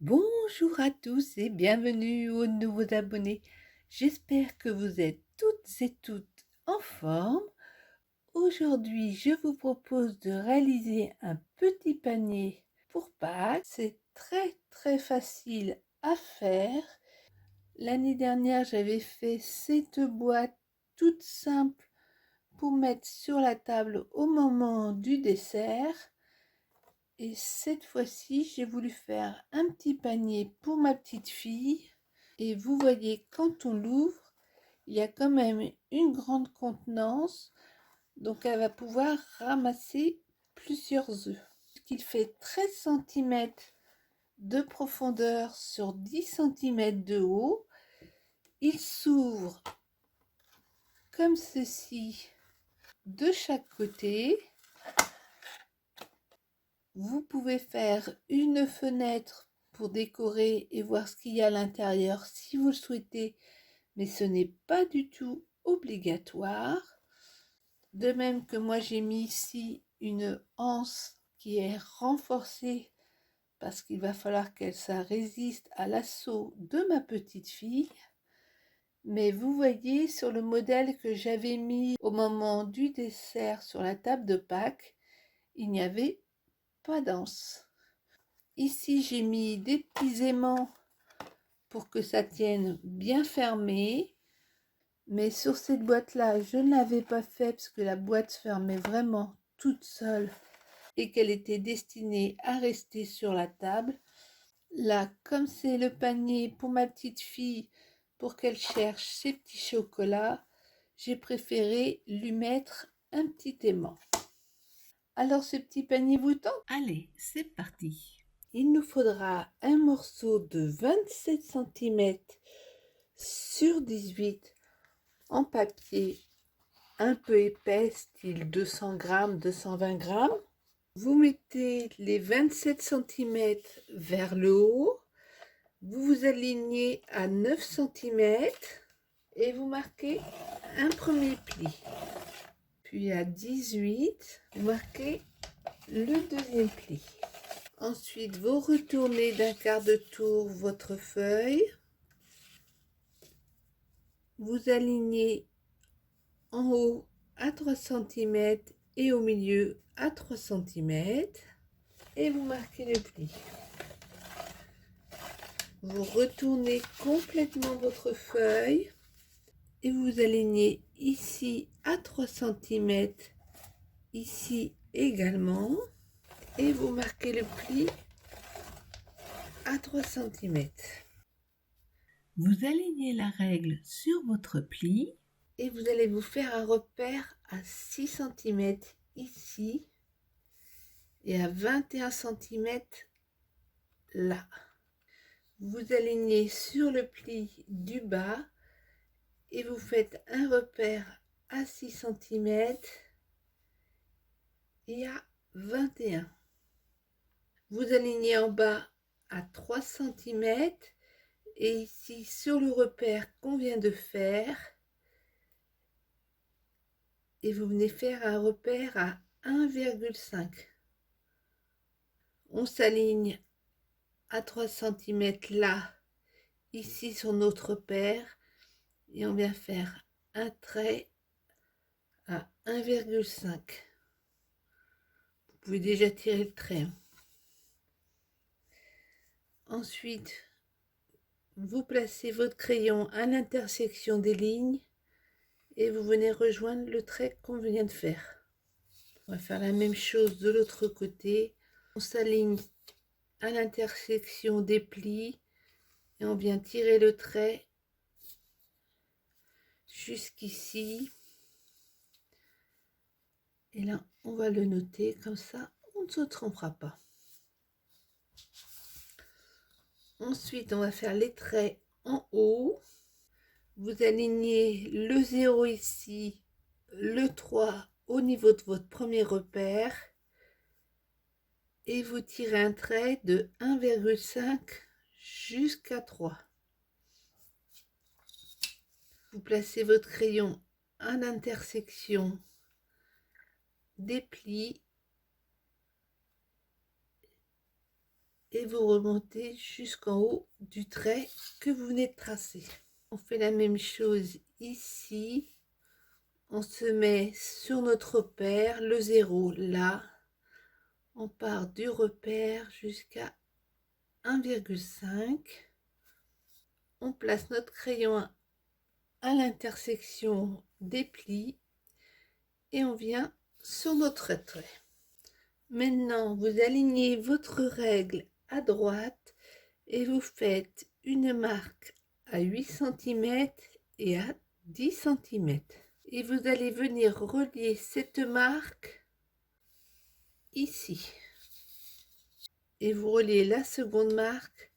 Bonjour à tous et bienvenue aux nouveaux abonnés. J'espère que vous êtes toutes en forme. Aujourd'hui, je vous propose de réaliser un petit panier pour Pâques. C'est très facile à faire. L'année dernière, j'avais fait cette boîte toute simple pour mettre sur la table au moment du dessert. Et cette fois-ci, j'ai voulu faire un petit panier pour ma petite fille. Et vous voyez, quand on l'ouvre, il y a quand même une grande contenance. Donc, elle va pouvoir ramasser plusieurs œufs. Il fait 13 cm de profondeur sur 10 cm de haut. Il s'ouvre comme ceci de chaque côté. Vous pouvez faire une fenêtre pour décorer et voir ce qu'il y a à l'intérieur si vous le souhaitez, mais ce n'est pas du tout obligatoire. De même que moi j'ai mis ici une anse qui est renforcée parce qu'il va falloir qu'elle ça résiste à l'assaut de ma petite fille. Mais vous voyez sur le modèle que j'avais mis au moment du dessert sur la table de Pâques, il n'y avait pas d'anse. Ici, j'ai mis des petits aimants pour que ça tienne bien fermé. Mais sur cette boîte-là, je ne l'avais pas fait parce que la boîte se fermait vraiment toute seule et qu'elle était destinée à rester sur la table. Là, comme c'est le panier pour ma petite fille pour qu'elle cherche ses petits chocolats, j'ai préféré lui mettre un petit aimant. Alors, ce petit panier vous tente? Allez, c'est parti. Il nous faudra un morceau de 27 cm sur 18 en papier un peu épais, style 200 g, 220 g. Vous mettez les 27 cm vers le haut, vous vous alignez à 9 cm et vous marquez un premier pli. Puis à 18, vous marquez le deuxième pli. Ensuite, vous retournez d'un quart de tour votre feuille. Vous alignez en haut à 3 cm et au milieu à 3 cm et vous marquez le pli. Vous retournez complètement votre feuille et vous alignez ici à 3 cm, ici également, et vous marquez le pli à 3 cm. Vous alignez la règle sur votre pli Et vous allez vous faire un repère à 6 cm ici et à 21 cm là. Vous alignez sur le pli du bas et vous faites un repère à 6 cm et à 21. Vous alignez en bas à 3 cm et ici sur le repère qu'on vient de faire, et vous venez faire un repère à 1,5. On s'aligne à 3 cm là, ici sur notre repère, et on vient faire un trait à 1,5. Vous pouvez déjà tirer le trait. Ensuite, vous placez votre crayon à l'intersection des lignes et vous venez rejoindre le trait qu'on vient de faire. On va faire la même chose de l'autre côté. On s'aligne à l'intersection des plis et on vient tirer le trait jusqu'ici. Et là, on va le noter, comme ça, on ne se trompera pas. Ensuite, on va faire les traits en haut. Vous alignez le 0 ici, le 3 au niveau de votre premier repère et vous tirez un trait de 1,5 jusqu'à 3. Vous placez votre crayon à l'intersection des plis et vous remontez jusqu'en haut du trait que vous venez de tracer. On fait la même chose ici. On se met sur notre repère, le 0 là. On part du repère jusqu'à 1,5. On place notre crayon à l'intersection des plis et on vient sur notre trait. Maintenant, vous alignez votre règle à droite et vous faites une marque à 8 cm et à 10 cm. Et vous allez venir relier cette marque ici. Et vous reliez la seconde marque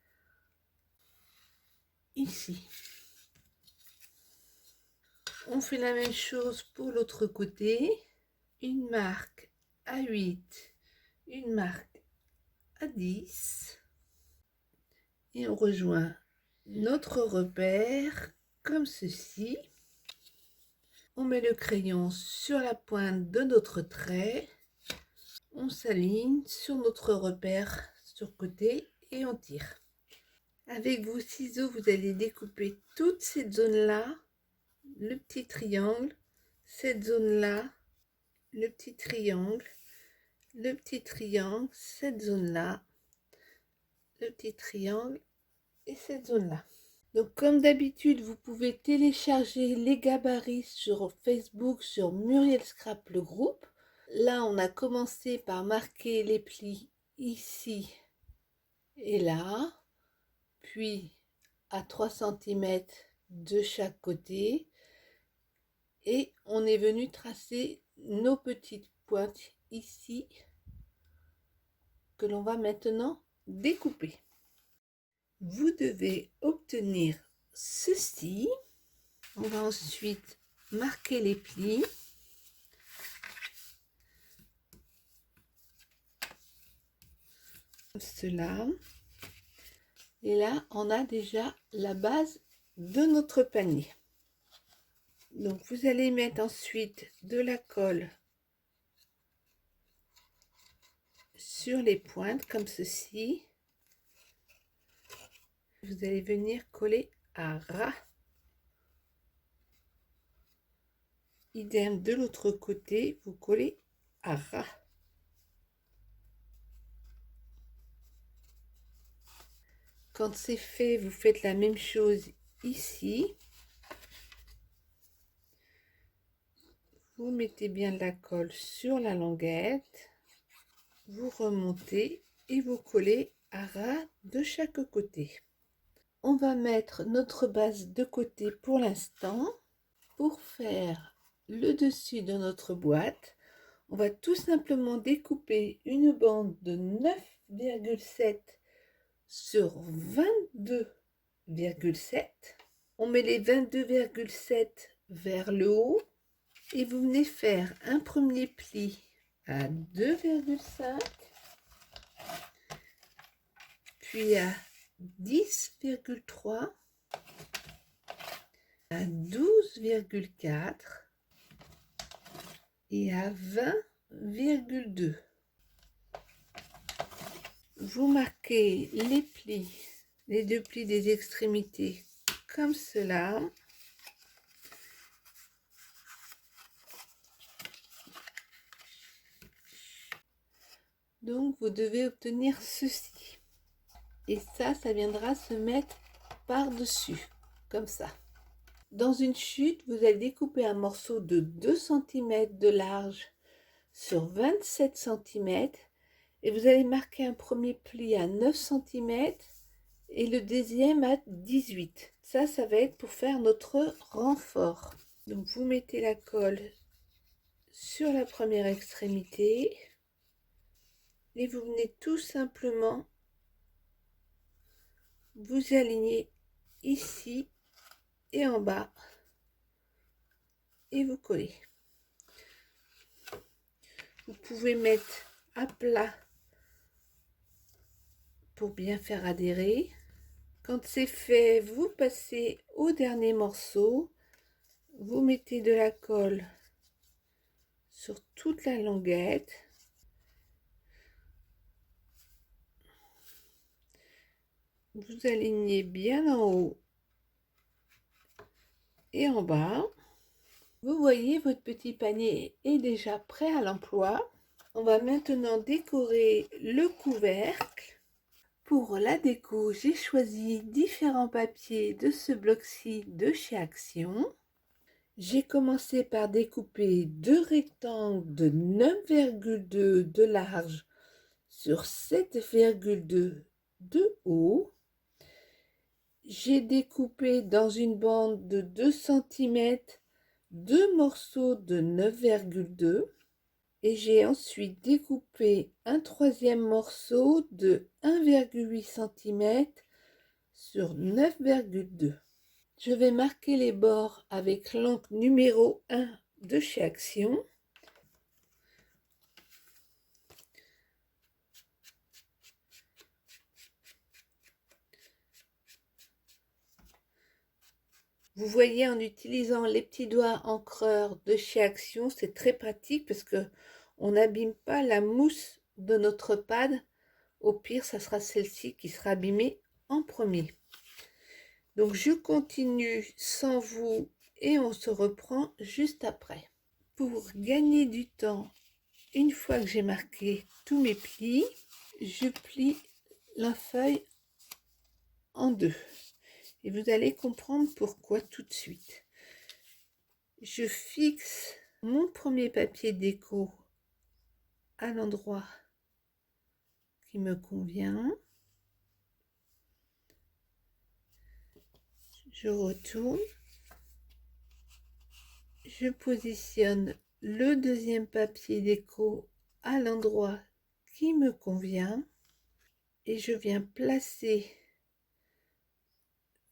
ici. On fait la même chose pour l'autre côté. Une marque à 8, une marque à 10. Et on rejoint notre repère comme ceci. On met le crayon sur la pointe de notre trait. On s'aligne sur notre repère sur côté et on tire. Avec vos ciseaux, vous allez découper toute cette zone-là, le petit triangle, cette zone-là, le petit triangle, cette zone-là, le petit triangle et cette zone-là. Donc comme d'habitude, vous pouvez télécharger les gabarits sur Facebook, sur Muriel Scrap le groupe. Là, on a commencé par marquer les plis ici et là, puis à 3 cm de chaque côté. Et on est venu tracer nos petites pointes ici que l'on va maintenant découper. Vous devez obtenir ceci. On va ensuite marquer les plis. Comme cela. Et là, on a déjà la base de notre panier. Donc, vous allez mettre ensuite de la colle sur les pointes, comme ceci. Vous allez venir coller à ras. Idem de l'autre côté, vous collez à ras. Quand c'est fait, vous faites la même chose ici. Vous mettez bien de la colle sur la languette. Vous remontez et vous collez à ras de chaque côté. On va mettre notre base de côté pour l'instant. Pour faire le dessus de notre boîte, on va tout simplement découper une bande de 9,7 sur 22,7. On met les 22,7 vers le haut et vous venez faire un premier pli à 2,5, puis à 10,3, à 12,4 et à 20,2. Vous marquez les plis, les deux plis des extrémités comme cela. Donc vous devez obtenir ceci. Et ça viendra se mettre par-dessus, comme ça. Dans une chute, vous allez découper un morceau de 2 cm de large sur 27 cm et vous allez marquer un premier pli à 9 cm et le deuxième à 18. Ça va être pour faire notre renfort. Donc vous mettez la colle sur la première extrémité et vous venez tout simplement vous aligner ici et en bas et vous collez. Vous pouvez mettre à plat pour bien faire adhérer. Quand c'est fait, vous passez au dernier morceau, vous mettez de la colle sur toute la languette. Vous alignez bien en haut et en bas. Vous voyez, votre petit panier est déjà prêt à l'emploi. On va maintenant décorer le couvercle. Pour la déco, j'ai choisi différents papiers de ce bloc-ci de chez Action. J'ai commencé par découper deux rectangles de 9,2 de large sur 7,2 de haut. J'ai découpé dans une bande de 2 cm deux morceaux de 9,2 et j'ai ensuite découpé un troisième morceau de 1,8 cm sur 9,2. Je vais marquer les bords avec l'encre numéro 1 de chez Action. Vous voyez, en utilisant les petits doigts encreurs de chez Action, c'est très pratique parce que on n'abîme pas la mousse de notre pad. Au pire, ça sera celle-ci qui sera abîmée en premier. Donc, je continue sans vous et on se reprend juste après. Pour gagner du temps, une fois que j'ai marqué tous mes plis, je plie la feuille en deux. Et vous allez comprendre pourquoi tout de suite. Je fixe mon premier papier déco à l'endroit qui me convient. Je retourne. Je positionne le deuxième papier déco à l'endroit qui me convient. Et je viens placer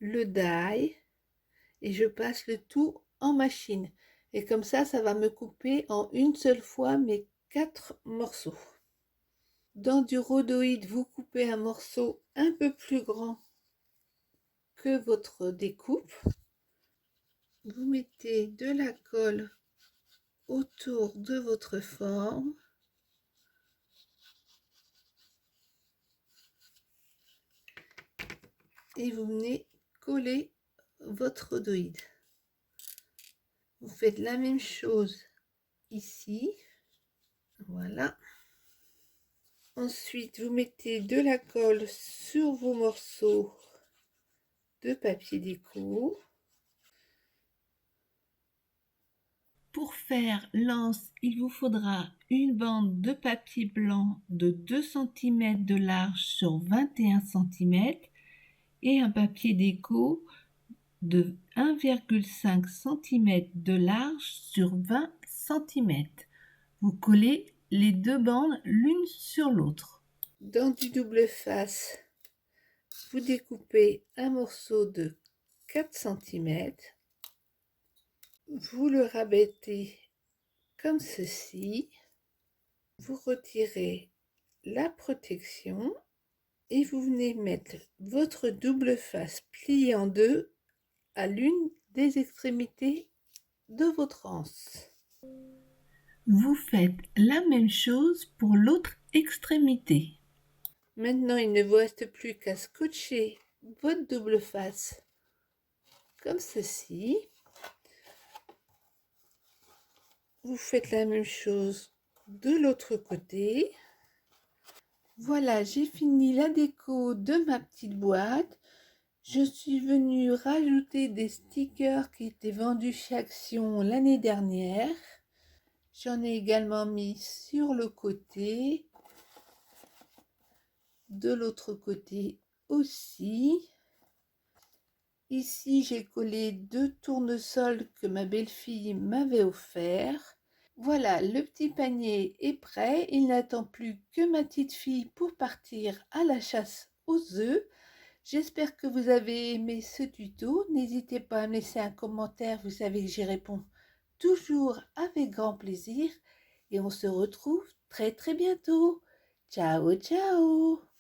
le die et je passe le tout en machine. Et comme ça va me couper en une seule fois mes 4 morceaux. Dans du rhodoïde, vous coupez un morceau un peu plus grand que votre découpe. Vous mettez de la colle autour de votre forme. Et vous venez coller votre rhodoïde. Vous faites la même chose ici. Voilà. Ensuite, vous mettez de la colle sur vos morceaux de papier déco. Pour faire l'anse, il vous faudra une bande de papier blanc de 2 cm de large sur 21 cm et un papier déco de 1,5 cm de large sur 20 cm. Vous collez les deux bandes l'une sur l'autre. Dans du double face, vous découpez un morceau de 4 cm. Vous le rabattez comme ceci. Vous retirez la protection et vous venez mettre votre double face pliée en deux à l'une des extrémités de votre anse. Vous faites la même chose pour l'autre extrémité. Maintenant, il ne vous reste plus qu'à scotcher votre double face comme ceci. Vous faites la même chose de l'autre côté. Voilà, j'ai fini la déco de ma petite boîte. Je suis venue rajouter des stickers qui étaient vendus chez Action l'année dernière. J'en ai également mis sur le côté, de l'autre côté aussi. Ici, j'ai collé 2 tournesols que ma belle-fille m'avait offerts. Voilà, le petit panier est prêt. Il n'attend plus que ma petite fille pour partir à la chasse aux œufs. J'espère que vous avez aimé ce tuto. N'hésitez pas à me laisser un commentaire. Vous savez que j'y réponds toujours avec grand plaisir. Et on se retrouve très très bientôt. Ciao, ciao!